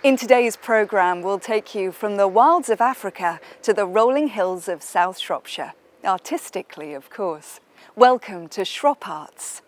In today's programme, we'll take you from the wilds of Africa to the rolling hills of South Shropshire. Artistically, of course. Welcome to ShropArts.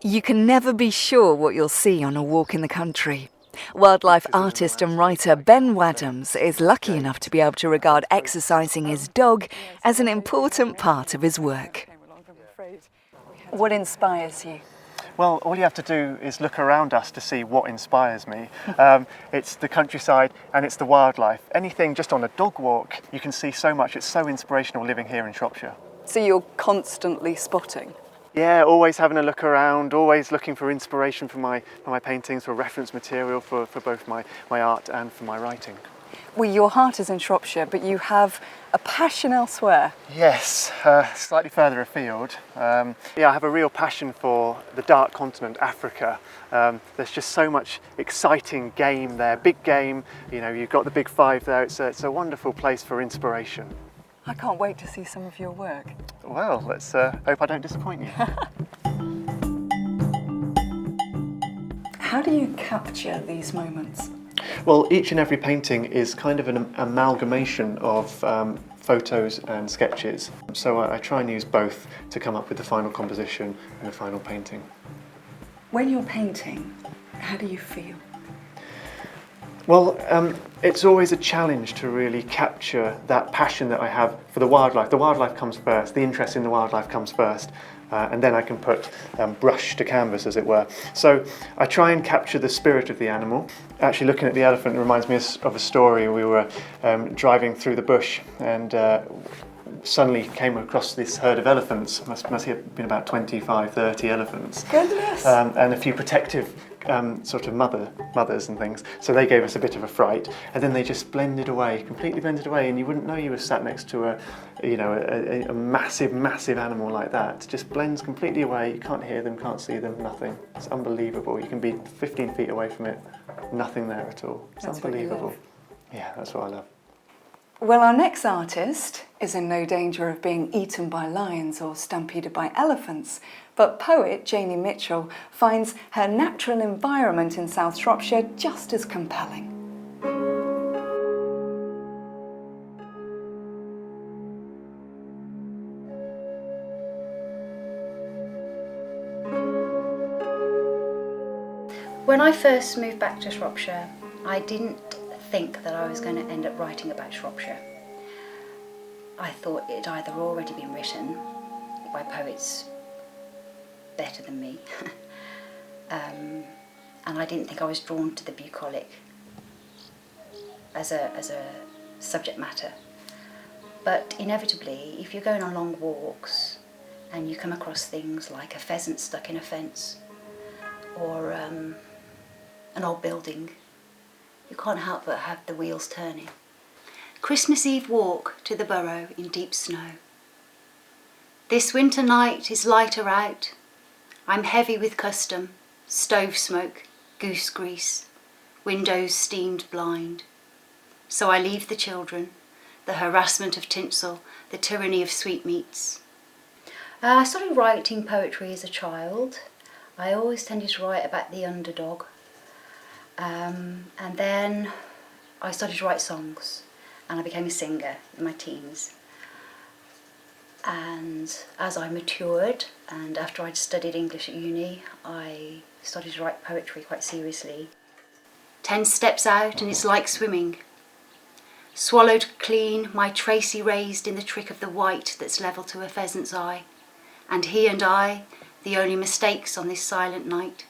You can never be sure what you'll see on a walk in the country. Wildlife artist and writer Ben Waddams is lucky enough to be able to regard exercising his dog as an important part of his work. What inspires you? Well, all you have to do is look around us to see what inspires me. It's the countryside and it's the wildlife. Anything just on a dog walk, you can see so much. It's so inspirational living here in Shropshire. So you're constantly spotting? Yeah, always having a look around, always looking for inspiration for my paintings, for reference material for both my art and for my writing. Well, your heart is in Shropshire, but you have a passion elsewhere. Yes, slightly further afield. I have a real passion for the dark continent, Africa. There's just so much exciting game there, big game. You know, you've got the big five there. It's a wonderful place for inspiration. I can't wait to see some of your work. Well, let's hope I don't disappoint you. How do you capture these moments? Well, each and every painting is kind of an amalgamation of photos and sketches. So I try and use both to come up with the final composition and the final painting. When you're painting, how do you feel? Well, it's always a challenge to really capture that passion that I have for the wildlife. The wildlife comes first, the interest in the wildlife comes first, and then I can put brush to canvas, as it were. So I try and capture the spirit of the animal. Actually, looking at the elephant reminds me of a story. We were driving through the bush and suddenly came across this herd of elephants. Must have been about 25, 30 elephants. Goodness! And a few protective sort of mothers and things. So they gave us a bit of a fright, and then they just blended away, completely blended away, and you wouldn't know you were sat next to a massive animal like that. It just blends completely away. You can't hear them, can't see them, nothing. It's unbelievable. You can be 15 feet away from it, nothing there at all. It's unbelievable. Yeah, that's what I love. Well, our next artist is in no danger of being eaten by lions or stampeded by elephants, but poet Janie Mitchell finds her natural environment in South Shropshire just as compelling. When I first moved back to Shropshire, I didn't think that I was going to end up writing about Shropshire. I thought it had either already been written by poets better than me, and I didn't think I was drawn to the bucolic as a subject matter. But inevitably, if you're going on long walks and you come across things like a pheasant stuck in a fence or an old building, you can't help but have the wheels turning. Christmas Eve walk to the Burrow in deep snow. This winter night is lighter out. I'm heavy with custom, stove smoke, goose grease, windows steamed blind. So I leave the children, the harassment of tinsel, the tyranny of sweetmeats. I started writing poetry as a child. I always tended to write about the underdog. And then I started to write songs, and I became a singer in my teens. And as I matured, and after I'd studied English at uni, I started to write poetry quite seriously. 10 steps out and it's like swimming. Swallowed clean, my Tracy raised in the trick of the white that's level to a pheasant's eye. And he and I, the only mistakes on this silent night.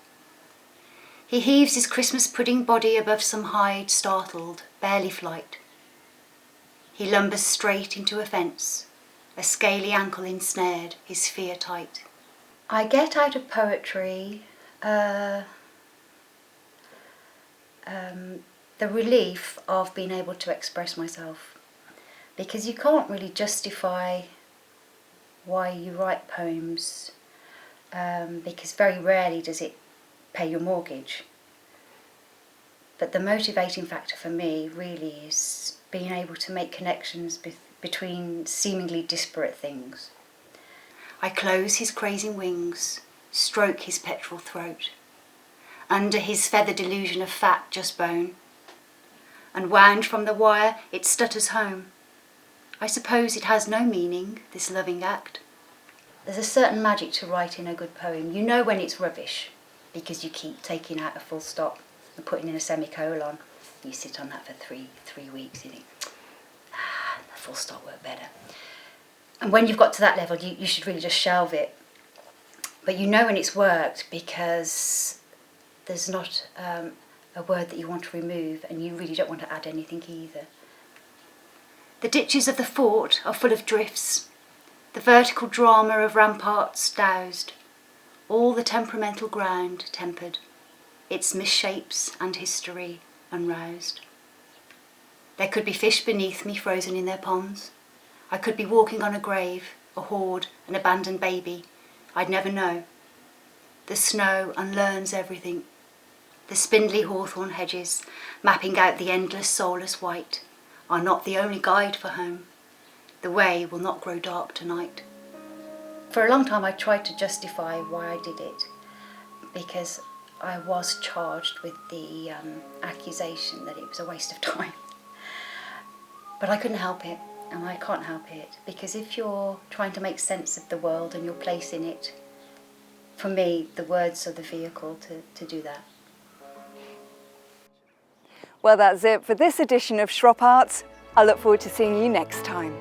He heaves his Christmas pudding body above some hide, startled, barely flight. He lumbers straight into a fence, a scaly ankle ensnared, his fear tight. I get out of poetry the relief of being able to express myself, because you can't really justify why you write poems because very rarely does it pay your mortgage. But the motivating factor for me really is being able to make connections between seemingly disparate things. I close his crazing wings, stroke his petrol throat. Under his feathered illusion of fat, just bone. And wound from the wire, it stutters home. I suppose it has no meaning, this loving act. There's a certain magic to writing a good poem. You know when it's rubbish, because you keep taking out a full stop and putting in a semicolon. You sit on that for three weeks, you think, the full stop worked better. And when you've got to that level, you should really just shelve it. But you know when it's worked because there's not a word that you want to remove, and you really don't want to add anything either. The ditches of the fort are full of drifts, the vertical drama of ramparts doused, all the temperamental ground tempered, its misshapes and history unroused. There could be fish beneath me frozen in their ponds. I could be walking on a grave, a hoard, an abandoned baby. I'd never know. The snow unlearns everything. The spindly hawthorn hedges, mapping out the endless soulless white, are not the only guide for home. The way will not grow dark tonight. For a long time I tried to justify why I did it, because I was charged with the accusation that it was a waste of time. But I couldn't help it, and I can't help it, because if you're trying to make sense of the world and your place in it, for me, the words are the vehicle to do that. Well, that's it for this edition of ShropArts. I look forward to seeing you next time.